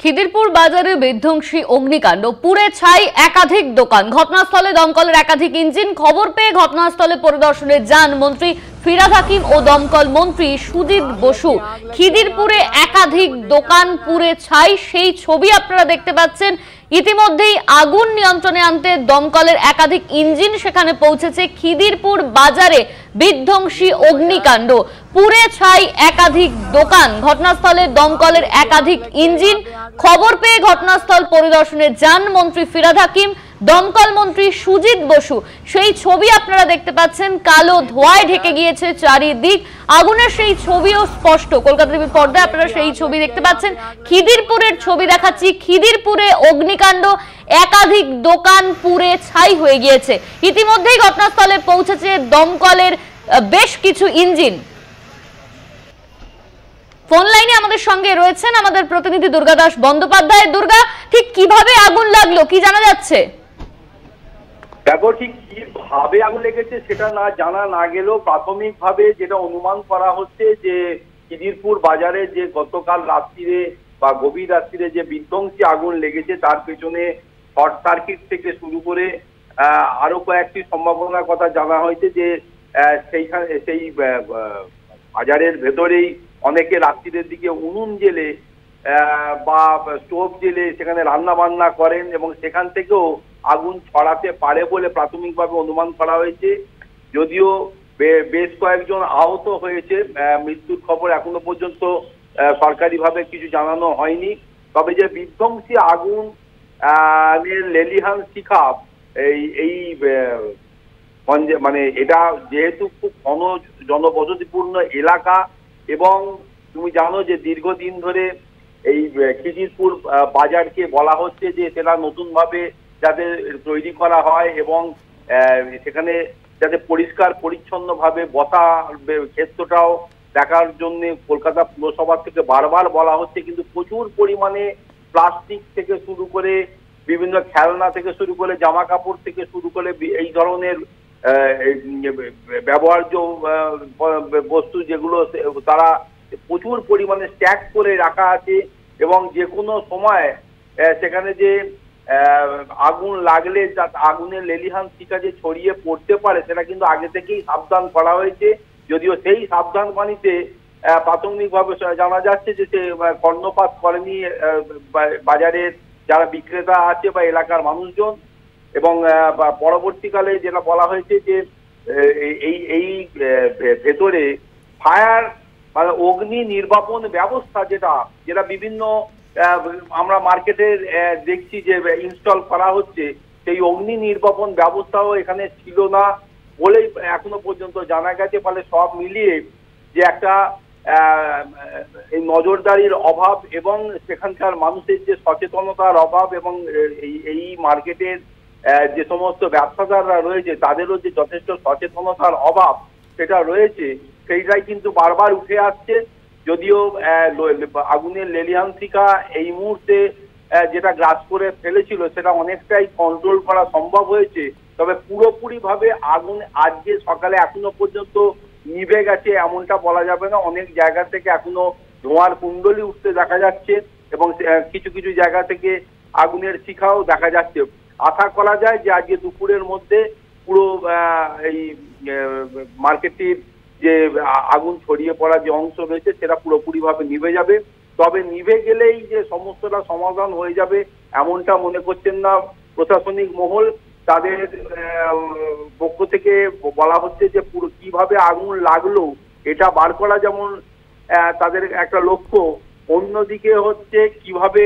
খিদিরপুর বাজারে বিধ্বংসী অগ্নিকাণ্ড, পুড়ে ছাই একাধিক দোকান। ঘটনাস্থলে দমকলের একাধিক ইঞ্জিন। খবর পেয়ে ঘটনাস্থলে পরিদর্শনে যান মন্ত্রী ফিরহাদ হাকিম ও দমকল মন্ত্রী সুজিত বসু। খিদিরপুরে একাধিক দোকান পুড়ে ছাই, সেই ছবি আপনারা দেখতে পাচ্ছেন। ইতিমধ্যেই আগুন নিয়ন্ত্রণে আনতে দমকলের একাধিক ইঞ্জিন সেখানে পৌঁছেছে। খিদিরপুর বাজারে বিধ্বংসী অগ্নিকাণ্ড, পুড়ে ছাই একাধিক দোকান। ঘটনাস্থলে দমকলের একাধিক ইঞ্জিন। খবর পেয়ে ঘটনাস্থল পরিদর্শনে যান মন্ত্রী ফিরহাদ হাকিম, দমকল মন্ত্রী সুজিত বসু। সেই ছবি আপনারা দেখতে পাচ্ছেন, কালো ধোঁয়ায় ঢেকে গিয়েছে চারিদিক। আগুনের সেই ছবিও স্পষ্ট, কলকাতা টিভির পর্দায় আপনারা সেই ছবি দেখতে পাচ্ছেন। খিদিরপুরের ছবি দেখাচ্ছি। খিদিরপুরে অগ্নিকাণ্ড, একাধিক দোকান পুড়ে ছাই হয়ে গিয়েছে। ইতিমধ্যেই ঘটনাস্থলে পৌঁছেছে দমকলের বেশ কিছু ইঞ্জিন। ফোন লাইনে আমাদের সঙ্গে রয়েছেন আমাদের প্রতিনিধি দুর্গা দাস বন্দ্যোপাধ্যায়। দুর্গা, ঠিক কিভাবে আগুন লাগলো, কি জানা যাচ্ছে? দেখো, ঠিক কিভাবে আগুন লেগেছে সেটা না জানা না গেলেও প্রাথমিকভাবে যেটা অনুমান করা হচ্ছে যে খিদিরপুর বাজারে যে গতকাল রাত্রিরে বা গভীর রাত্রিরে যে বিধ্বংসী আগুন লেগেছে তার পেছনে শর্ট সার্কিট থেকে শুরু করে আরো কয়েকটি সম্ভাবনার কথা জানা হয়েছে। যে সেই বাজারের ভেতরেই অনেকে রাত্রিদের দিকে উনুন জেলে বা স্টোভ জেলে সেখানে রান্না বান্না করেন এবং সেখান থেকেও আগুন ছড়াতে পারে বলে প্রাথমিকভাবে অনুমান করা হয়েছে। যদিও বেশ কয়েকজন আহত হয়েছে, মৃত্যুর খবর এখনো পর্যন্ত সরকারিভাবে কিছু জানানো হয়নি। তবে যে বিধ্বংসী আগুন লেলিহান শিখা, এই মানে এটা যেহেতু খুব ঘন জনবসতিপূর্ণ এলাকা এবং তুমি জানো যে দীর্ঘদিন ধরে এই খিদিরপুর বাজারকে বলা হচ্ছে যে সেটা নতুনভাবে যাতে তৈরি করা হয় এবং সেখানে যাতে পরিষ্কার পরিচ্ছন্নভাবে বসা ক্ষেত্রটাও দেখার জন্য কলকাতা পুরসভা থেকে বারবার বলা হচ্ছে, কিন্তু প্রচুর পরিমাণে প্লাস্টিক থেকে শুরু করে বিভিন্ন খেলনা থেকে শুরু করে জামা কাপড় থেকে শুরু করে এই ধরনের ব্যবহার্য বস্তু যেগুলো তারা প্রচুর পরিমাণে স্ট্যাক করে রাখা আছে এবং যে কোনো সময় সেখানে যে আগুন লাগলে আগুনের লেলিহান শিখা যে ছড়িয়ে পড়তে পারে সেটা কিন্তু আগে থেকেই সাবধান করা হয়েছে। যদিও সেই সাবধান বাণীতে প্রাথমিকভাবে জানা যাচ্ছে যে সে কর্ণপাত করেনি বাজারের যারা বিক্রেতা আছে বা এলাকার মানুষজন, এবং পরবর্তীকালে যেটা বলা হয়েছে যে এই ভেতরে ফায়ার মানে অগ্নি নির্বাপন ব্যবস্থা যেটা বিভিন্ন আমরা মার্কেটের দেখছি যে ইনস্টল করা হচ্ছে, সেই অগ্নি নির্বাপন ব্যবস্থাও এখানে ছিল না বলেই এখনো পর্যন্ত জানা গেছে। ফলে সব মিলিয়ে যে একটা এই নজরদারির অভাব এবং সেখানকার মানুষের যে সচেতনতার অভাব এবং এই মার্কেটের যে সমস্ত ব্যবসাদাররা রয়েছে তাদেরও যে যথেষ্ট সচেতনতার অভাব সেটা রয়েছে, সেইটাই কিন্তু বারবার উঠে আসছে। যদিও আগুনের লেলিহান শিখা এই মুহূর্তে যেটা গ্রাস করে ফেলেছিল সেটা অনেকটাই কন্ট্রোল করা সম্ভব হয়েছে, তবে পুরোপুরিভাবে আগুন আজকে সকালে এখনো পর্যন্ত নিভে গেছে এমনটা বলা যাবে না। অনেক জায়গা থেকে এখনো ধোঁয়ার কুণ্ডলি উঠতে দেখা যাচ্ছে এবং কিছু কিছু জায়গা থেকে আগুনের শিখাও দেখা যাচ্ছে। আশা করা যায় যে আজকে দুপুরের মধ্যে পুরো এই মার্কেটটির যে আগুন ছড়িয়ে পড়া যে অংশ রয়েছে সেটা পুরোপুরিভাবে নিভে যাবে। তবে নিভে গেলেই যে সমস্যাটা সমাধান হয়ে যাবে এমনটা মনে করছেন না প্রশাসনিক মহল। তাদের পক্ষ থেকে বলা হচ্ছে যে পুরো কিভাবে আগুন লাগলো এটা বার করা যেমন তাদের একটা লক্ষ্য, অন্যদিকে হচ্ছে কিভাবে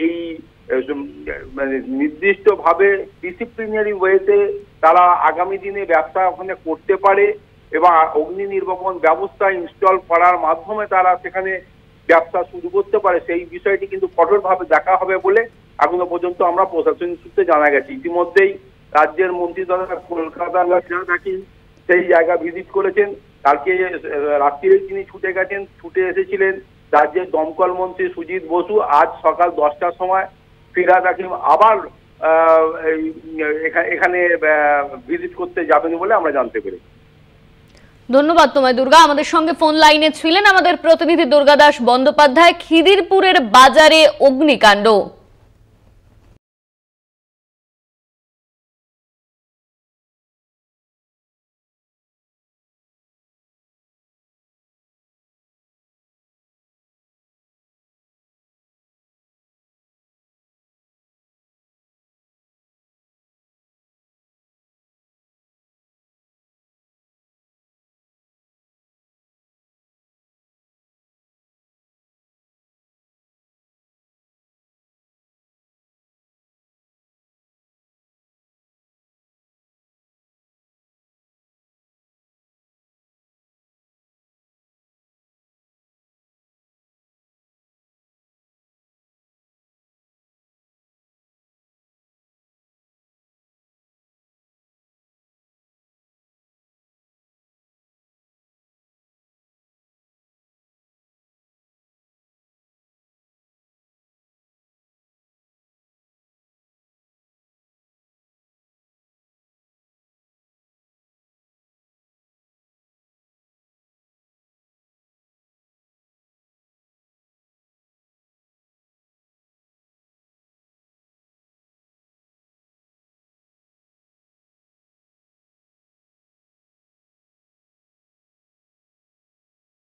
এই মানে নির্দিষ্টভাবে ডিসিপ্লিনারি ওয়েতে তারা আগামী দিনে ব্যবসা ওখানে করতে পারে এবং অগ্নি নির্বাপন ব্যবস্থা ইনস্টল করার মাধ্যমে তারা সেখানে ব্যবসা শুরু করতে পারে, সেই বিষয়টি কিন্তু কঠোরভাবে দেখা হবে বলে এখনো পর্যন্ত আমরা প্রশাসনিক সূত্রে জানা গেছে। ইতিমধ্যেই রাজ্যের মন্ত্রী দ্বারা কলকাতার থাকেন সেই জায়গা ভিজিট করেছেন। কালকে রাত্রিরে তিনি ছুটে এসেছিলেন রাজ্যের দমকল মন্ত্রী সুজিত বসু। আজ সকাল 10টার সময় ফিরহাদ হাকিম আবার এখানে ভিজিট করতে যাবেন বলে আমরা জানতে পেরেছি। ধন্যবাদ তোমায় দুর্গা। আমাদের সঙ্গে ফোন লাইনে ছিলেন আমাদের প্রতিনিধি দুর্গাদাস বন্দ্যোপাধ্যায়। খিদিরপুরের বাজারে অগ্নিকাণ্ড।